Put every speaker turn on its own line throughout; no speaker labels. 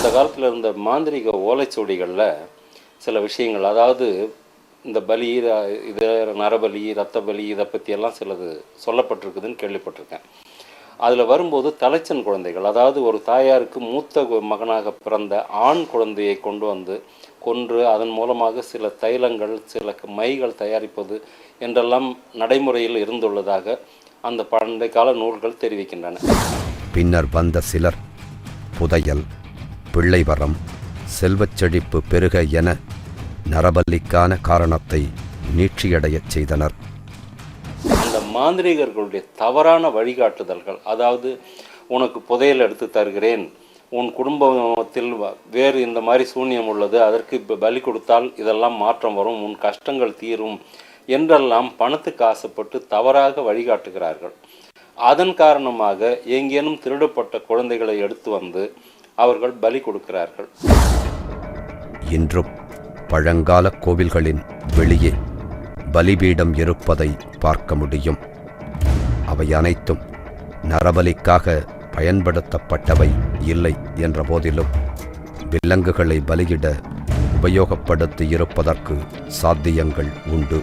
அந்த காலத்தில் இருந்த மாந்திரிக ஓலைச்சுவடிகளில் சில விஷயங்கள், அதாவது இந்த பலி, இது நரபலி, இரத்த பலி, இதை பற்றியெல்லாம் சிலது சொல்லப்பட்டிருக்குதுன்னு கேள்விப்பட்டிருக்கேன். அதில் வரும்போது தலைச்சன் குழந்தைகள், அதாவது ஒரு தாயாருக்கு மூத்த மகனாக பிறந்த ஆண் குழந்தையை கொண்டு வந்து கொன்று அதன் மூலமாக சில தைலங்கள், சில மைகள் தயாரிப்பது என்றெல்லாம் நடைமுறையில் இருந்துள்ளதாக அந்த பண்டைய கால நூல்கள் தெரிவிக்கின்றன.
பின்னர் வந்த சிலர் புதையல், பிள்ளைவரம், செல்வச் செழிப்பு பெருக என நரபலிக்கான காரணத்தை நீட்சியடையச் செய்தனர்.
அந்த மாந்திரிகர்களுடைய தவறான வழிகாட்டுதல்கள், அதாவது உனக்கு புதையல் எடுத்து தருகிறேன், உன் குடும்பத்தில் வேறு இந்த மாதிரி சூன்யம் உள்ளது, அதற்கு பலி கொடுத்தால் இதெல்லாம் மாற்றம் வரும், உன் கஷ்டங்கள் தீரும் என்றெல்லாம் பணத்துக்கு ஆசைப்பட்டு தவறாக வழிகாட்டுகிறார்கள். அதன் காரணமாக எங்கேனும் திருடப்பட்ட குழந்தைகளை எடுத்து வந்து அவர்கள் பலி கொடுக்கிறார்கள்.
இன்றும் பழங்கால கோவில்களின் வெளியே பலிபீடம் இருப்பதை பார்க்க முடியும். அவை அனைத்தும் நரபலிக்காக பயன்படுத்தப்பட்டவை இல்லை என்ற போதிலும் விலங்குகளை பலியிட உபயோகப்படுத்தி இருப்பதற்கு சாத்தியங்கள் உண்டு.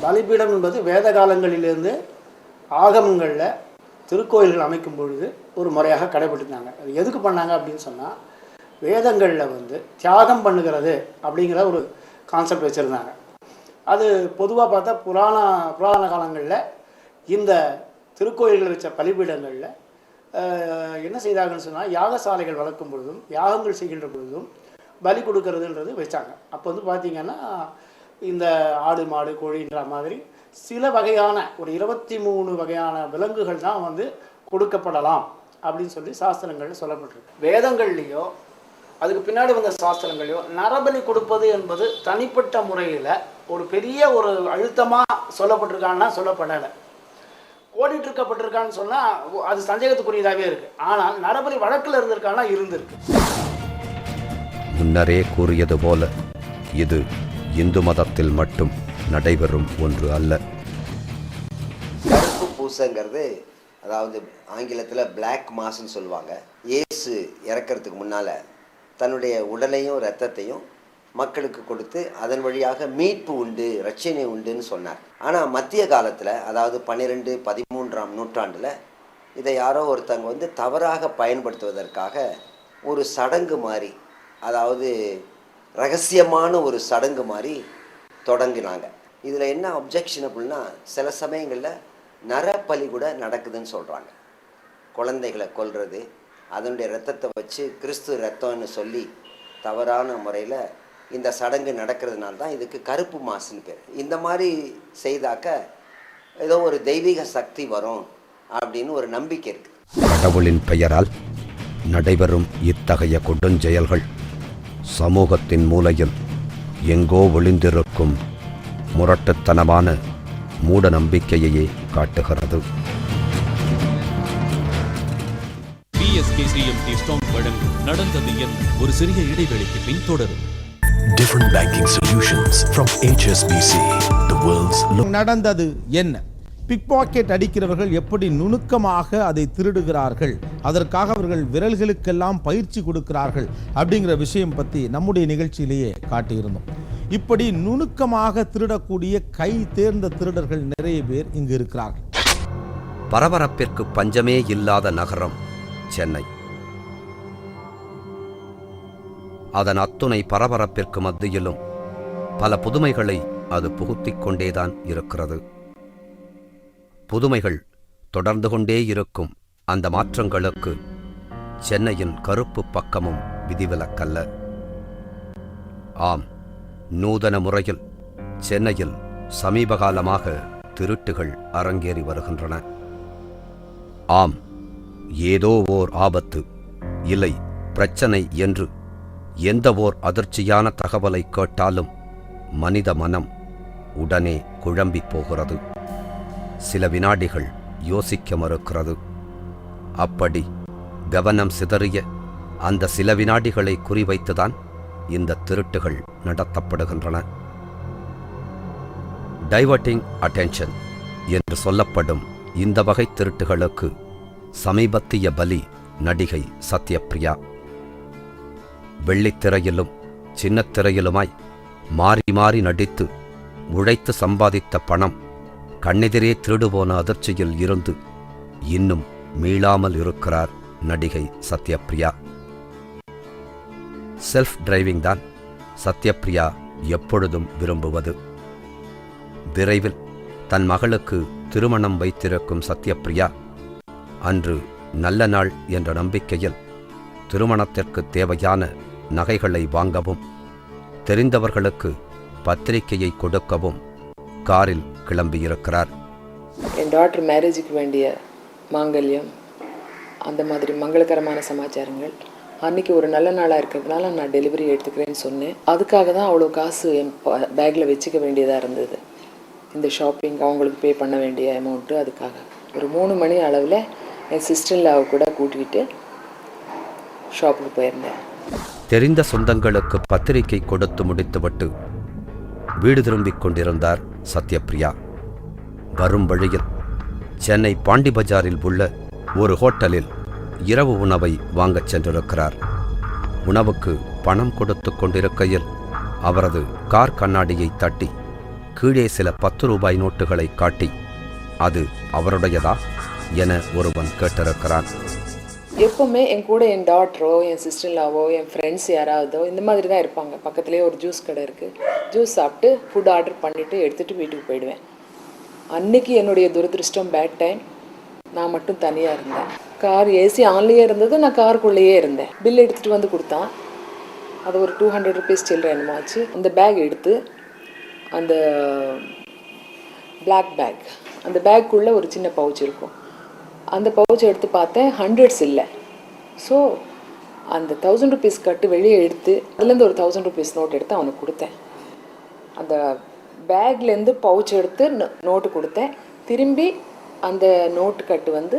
பலிபீடம் என்பது வேத காலங்களிலிருந்து ஆகமங்களில் திருக்கோயில்கள் அமைக்கும் பொழுது ஒரு முறையாக கடைபிடித்தாங்க. அது எதுக்கு பண்ணாங்க அப்படின்னு சொன்னால், வேதங்களில் தியாகம் பண்ணுகிறது அப்படிங்கிற ஒரு கான்செப்ட் வச்சுருந்தாங்க. அது பொதுவாக பார்த்தா புராண காலங்களில் இந்த திருக்கோயில்கள் வச்ச பலிபீடங்களில் என்ன செய்தாங்கன்னு சொன்னால், யாகசாலைகள் வளர்க்கும் பொழுதும் யாகங்கள் செய்கின்ற பொழுதும் பலி கொடுக்கறதுன்றது வச்சாங்க. அப்போ பார்த்திங்கன்னா இந்த ஆடு மாடு கோழின்ற மாதிரி சில வகையான ஒரு 23 வகையான விலங்குகள் தான் கொடுக்கப்படலாம் அப்படின்னு சொல்லி சாஸ்திரங்கள் சொல்லப்பட்டிருக்கு. வேதங்கள்லேயோ அதுக்கு பின்னாடி வந்த சாஸ்திரங்களையோ நரபலி கொடுப்பது என்பது தனிப்பட்ட முறையில் ஒரு பெரிய ஒரு அழுத்தமாக சொல்லப்பட்டிருக்கான்னா சொல்லப்படலை. கோடிட்டு இருக்கப்பட்டிருக்கான்னு சொன்னால் அது சந்தேகத்துக்குரியதாகவே இருக்குது. ஆனால் நரபலி வழக்கில் இருந்திருக்கான்னா இருந்திருக்கு.
முன்னரே கூறியது போல இது இந்து மதத்தில் மட்டும் நடைபெறும் ஒன்று அல்ல.
கருப்பு பூசங்கிறது, அதாவது ஆங்கிலத்தில் பிளாக் மாஸ்ன்னு சொல்லுவாங்க. இயேசு இறக்கிறதுக்கு முன்னால் தன்னுடைய உடலையும் இரத்தத்தையும் மக்களுக்கு கொடுத்து அதன் வழியாக மீட்பு உண்டு, ரட்சணை உண்டுன்னு சொன்னார். ஆனால் மத்திய காலத்தில், அதாவது 12, 13ஆம் நூற்றாண்டில் இதை யாரோ ஒருத்தங்க தவறாக பயன்படுத்துவதற்காக ஒரு சடங்கு மாதிரி, அதாவது ரகசியமான ஒரு சடங்கு மாதிரி தொடங்கினாங்க. இதில் என்ன அப்ஜெக்ஷனபிள்னா, சில சமயங்களில் நரபலி கூட நடக்குதுன்னு சொல்கிறாங்க. குழந்தைகளை கொல்றது, அதனுடைய இரத்தத்தை வச்சு கிறிஸ்து ரத்தம்னு சொல்லி தவறான முறையில் இந்த சடங்கு நடக்கிறதுனால தான் இதுக்கு கருப்பு மாசுன்னு பேர். இந்த மாதிரி செய்தாக்க ஏதோ ஒரு தெய்வீக சக்தி வரும் அப்படின்னு ஒரு நம்பிக்கை இருக்குது.
கடவுளின் பெயரால் நடைபெறும் இத்தகைய கொடுஞ்செயல்கள் சமூகத்தின் மூலையில் எங்கோ ஒளிந்திருக்கும் முரட்டுத்தனமான மூட நம்பிக்கையையே காட்டுகிறது.
நடந்தது என் ஒரு சிறிய இடைவெளிக்கு பின் தொடரும்.
Different banking solutions from HSBC, the world's
நடந்தது என்ன? பிக் பாக்கெட் அடிக்கிறவர்கள் எப்படி நுணுக்கமாக அதை திருடுகிறார்கள், அதற்காக அவர்கள் விரல்களுக்கெல்லாம் பயிற்சி கொடுக்கிறார்கள் அப்படிங்கிற விஷயம் பற்றி நம்முடைய நிகழ்ச்சியிலேயே காட்டியிருந்தோம். இப்படி நுணுக்கமாக திருடக்கூடிய கை தேர்ந்த திருடர்கள் நிறைய பேர் இங்கு இருக்கிறார்கள்.
பரபரப்பிற்கு பஞ்சமே இல்லாத நகரம் சென்னை. அதன் அத்துணை பரபரப்பிற்கு மத்தியிலும் பல புதுமைகளை அது புகுத்திக் கொண்டேதான் இருக்கிறது. புதுமைகள் தொடர்ந்து கொண்டே இருக்கும் அந்த மாற்றங்களுக்கு சென்னையின் கருப்பு பக்கமும் விதிவிலக்கல்ல. ஆம், நூதன முறையில் சென்னையில் சமீபகாலமாக திருட்டுகள் அரங்கேறி வருகின்றன. ஆம், ஏதோ ஓர் ஆபத்து, இல்லை பிரச்சனை என்று எந்த ஓர் அதிர்ச்சியான தகவலை கேட்டாலும் மனித மனம் உடனே குழம்பி போகிறது. சில வினாடிகள் யோசிக்க மறுக்கிறது. அப்படி கவனம் சிதறிய அந்த சில வினாடிகளை குறிவைத்துதான் இந்த திருட்டுகள் நடத்தப்படுகின்றன. டைவர்ட்டிங் அட்டென்ஷன் என்று சொல்லப்படும் இந்த வகை திருட்டுகளுக்கு சமீபத்திய பலி நடிகை சத்யபிரியா. வெள்ளித்திரையிலும் சின்னத்திரையிலுமாய் மாறி மாறி நடித்து உழைத்து சம்பாதித்த பணம் கண்ணெதிரே திருடுபோன அதிர்ச்சியில் இருந்து இன்னும் மீளாமல் இருக்கிறார் நடிகை சத்யபிரியா. செல்ஃப் டிரைவிங் தான் சத்யபிரியா எப்பொழுதும் விரும்புவது. விரைவில் தன் மகளுக்கு திருமணம் வைத்திருக்கும் சத்யபிரியா அன்று நல்ல நாள் என்ற நம்பிக்கையில் திருமணத்திற்கு தேவையான நகைகளை வாங்கவும் தெரிந்தவர்களுக்கு பத்திரிகையை கொடுக்கவும் காரில் கிளம்பியிருக்கிறார்.
என் டாக்டர் மேரேஜுக்கு வேண்டிய மாங்கல்யம், அந்த மாதிரி மங்களகரமான சமாச்சாரங்கள் அன்றைக்கி ஒரு நல்ல நாளாக இருக்கிறதுனால நான் டெலிவரி எடுத்துக்கிறேன்னு சொன்னேன். அதுக்காக தான் அவ்வளோ காசு என் பேக்கில் வச்சுக்க வேண்டியதாக இருந்தது. இந்த ஷாப்பிங் அவங்களுக்கு பே பண்ண வேண்டிய அமௌண்ட்டு, அதுக்காக ஒரு 3 மணி அளவில் என் சிஸ்டர்லாவை கூட கூட்டிகிட்டு ஷாப்புக்கு போயிருந்தேன்.
தெரிந்த சொந்தங்களுக்கு பத்திரிகை கொடுத்து முடித்துவிட்டு வீடு திரும்பிக் கொண்டிருந்தார் சத்யபிரியா. வரும் வழியில் சென்னை பாண்டி பஜாரில் உள்ள ஒரு ஹோட்டலில் இரவு உணவை வாங்கச் சென்றிருக்கிறார். உணவுக்கு பணம் கொடுத்து கொண்டிருக்கையில் அவரது கார் கண்ணாடியை தட்டி கீழே சில 10 ரூபாய் நோட்டுகளை காட்டி அது அவருடையதா என ஒருவன் கேட்டிருக்கிறான்.
எப்போவுமே என் கூட என் டாக்டரோ என் சிஸ்டர்லாவோ என் ஃப்ரெண்ட்ஸ் யாராவதோ இந்த மாதிரி தான் இருப்பாங்க. பக்கத்துலேயே ஒரு ஜூஸ் கடை இருக்குது. ஜூஸ் சாப்பிட்டு ஃபுட் ஆர்டர் பண்ணிவிட்டு எடுத்துகிட்டு வீட்டுக்கு போயிடுவேன். அன்றைக்கி என்னுடைய துரதிருஷ்டம், பேட் டைம், நான் மட்டும் தனியாக இருந்தேன். கார் ஏசி ஆன்லேயே இருந்தது, நான் காருக்குள்ளேயே இருந்தேன். பில் எடுத்துகிட்டு வந்து கொடுத்தான். அது ஒரு 200 ருபீஸ் சில்லற என்னமோ ஆச்சு. அந்த பேக் எடுத்து, அந்த பிளாக் பேக், அந்த பேக்குள்ளே ஒரு சின்ன பவுச் இருக்கும். அந்த பவுச்சை எடுத்து பார்த்தேன், 100s இல்லை. ஸோ அந்த 1000 ருபீஸ் கட்டு வெளியே எடுத்து அதுலேருந்து ஒரு 1000 ருபீஸ் நோட் எடுத்து அவனுக்கு கொடுத்தேன். அந்த பேக்லேருந்து பவுச் எடுத்து நோட்டு கொடுத்தேன். திரும்பி அந்த நோட்டு கட்டு வந்து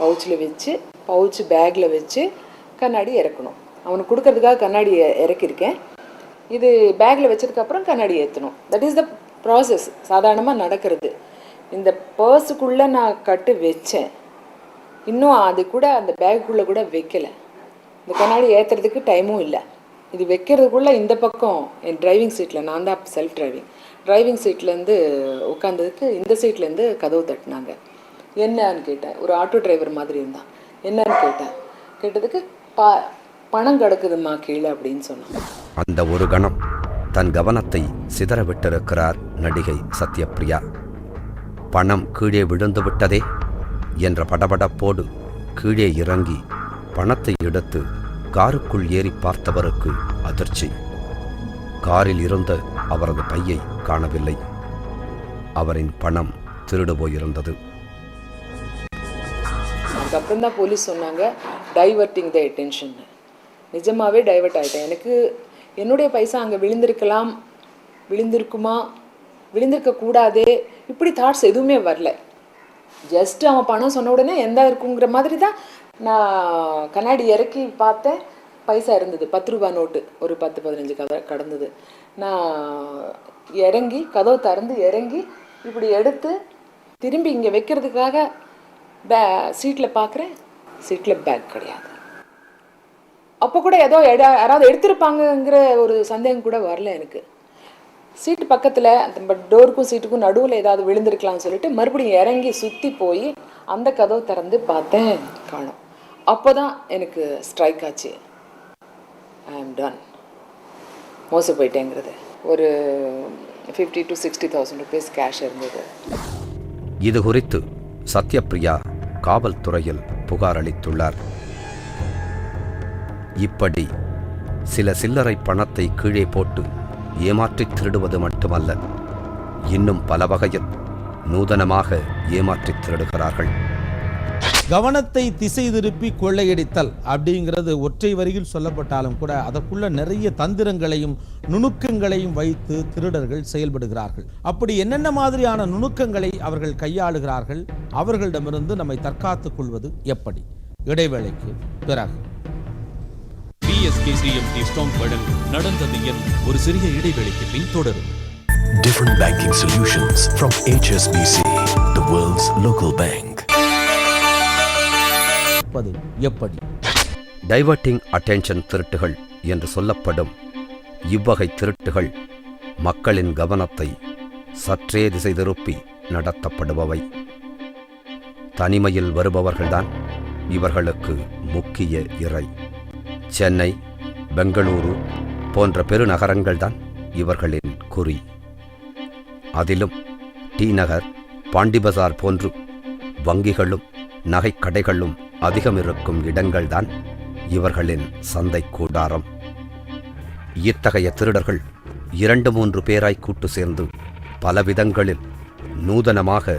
பவுச்சில் வச்சு, பவுச்சு பேக்கில் வச்சு கண்ணாடி இறக்கணும். அவனுக்கு கொடுக்கறதுக்காக கண்ணாடி இறக்கியிருக்கேன். இது பேக்கில் வச்சதுக்கப்புறம் கண்ணாடி ஏற்றணும். That is the process. சாதாரணமாக நடக்கிறது. இந்த பர்ஸுக்குள்ளே நான் கட்டு வச்சேன். இன்னும் அது கூட அந்த பேக்குள்ளே கூட வைக்கலை. இந்த கண்ணாடி ஏற்றுறதுக்கு டைமும் இல்லை. இது வைக்கிறதுக்குள்ளே இந்த பக்கம் என் டிரைவிங் சீட்டில், நான் தான் செல்ஃப் டிரைவிங் சீட்லேருந்து உட்காந்ததுக்கு இந்த சீட்லேருந்து கதவு தட்டினாங்க. என்னன்னு கேட்டேன். ஒரு ஆட்டோ டிரைவர் மாதிரி இருந்தான். என்னன்னு கேட்டதுக்கு பணம் கிடக்குதுமா கீழே அப்படின்னு சொன்னான்.
அந்த ஒரு கணம் தன் கவனத்தை சிதற விட்டிருக்கிறார் நடிகை சத்யபிரியா. பணம் கீழே விழுந்து விட்டதே என்ற படபடப்போடு கீழே இறங்கி பணத்தை எடுத்து காருக்குள் ஏறி பார்த்தவருக்கு அதிர்ச்சி. காரில் இருந்த அவரது பையை காணவில்லை. அவரின் பணம் திருடு போயிருந்தது.
அதுக்கப்புறம் தான் போலீஸ் சொன்னாங்க, டைவர்ட்டிங் த அட்டென்ஷன். நிஜமாகவே டைவர்ட் ஆகிட்டேன். எனக்கு என்னுடைய பைசா அங்கே விழுந்திருக்கலாம், விழுந்திருக்குமா, விழுந்திருக்கக்கூடாதே, இப்படி தாட்ஸ் எதுவுமே வரல. ஜஸ்ட் அவன் பணம் சொன்ன உடனே எந்த இருக்குங்கிற மாதிரி தான் நான் கண்ணாடி இறக்கி பார்த்தேன். பைசா இருந்தது, 10 ரூபாய் நோட்டு, ஒரு 10-15 கடந்தது. நான் இறங்கி கதவு திறந்து இறங்கி இப்படி எடுத்து திரும்பி இங்கே வைக்கிறதுக்காக சீட்டில் பார்க்குறேன். சீட்டில் பேக் கிடையாது. அப்போ கூட ஏதோ யாராவது எடுத்திருப்பாங்கங்கிற ஒரு சந்தேகம் கூட வரல எனக்கு. சீட்டு பக்கத்தில் அந்த டோருக்கும் சீட்டுக்கும் நடுவில் ஏதாவது விழுந்திருக்கலாம்னு சொல்லிட்டு மறுபடியும் இறங்கி சுற்றி போய் அந்த கதவை திறந்து பார்த்தேன், காணோம். அப்போ தான் எனக்கு ஸ்ட்ரைக் ஆச்சு, ஐ ஆம் டன், மோசம் போயிட்டேங்கிறது. ஒரு 50,000 to 60,000 ருபீஸ் கேஷ் இருந்தது.
இது குறித்து சத்யபிரியா காவல்துறையில் புகார் அளித்துள்ளார். இப்படி சில சில்லறை பணத்தை கீழே போட்டு ஏமாற்றி திருடுவது மட்டுமல்ல, இன்னும் பல வகையில் நூதனமாக ஏமாற்றி திருடுகிறார்கள்.
கவனத்தை திசை திருப்பி கொள்ளையடித்தல் அப்படிங்கிறது ஒற்றை வரியில் சொல்லப்பட்டாலும் கூட அதற்குள்ள நிறைய தந்திரங்களையும் நுணுக்கங்களையும் வைத்து திருடர்கள் செயல்படுகிறார்கள். அப்படி என்னென்ன மாதிரியான நுணுக்கங்களை அவர்கள் கையாளுகிறார்கள், அவர்களிடமிருந்து நம்மை தற்காத்துக் கொள்வது எப்படி? இடைவேளைக்கு பிறகு.
PSKCMT ஸ்ட்ராங் படன் நடந்தது என் ஒரு சிறிய இடைவேளைக்கு பின் தொடரும்.
Different banking solutions from HSBC, the world's local bank.
எப்படி?
டைவர்ட்டிங் அட்டென்ஷன் திருட்டுகள் என்று சொல்லப்படும் இவ்வகை திருட்டுகள் மக்களின் கவனத்தை சற்றே திசை திருப்பி நடத்தப்படுபவை. தனிமையில் வருபவர்கள்தான் இவர்களுக்கு முக்கிய இறை. சென்னை, பெங்களூரு போன்ற பெருநகரங்கள்தான் இவர்களின் குறி. அதிலும் டி நகர், பாண்டிபசார் போன்று வங்கிகளும் நகைக்கடைகளும் அதிகம் இருக்கும் இடங்கள்தான் இவர்களின் சந்தை கூடாரம். இத்தகைய திருடர்கள் 2-3 பேராய் கூட்டு சேர்ந்து பலவிதங்களில் நூதனமாக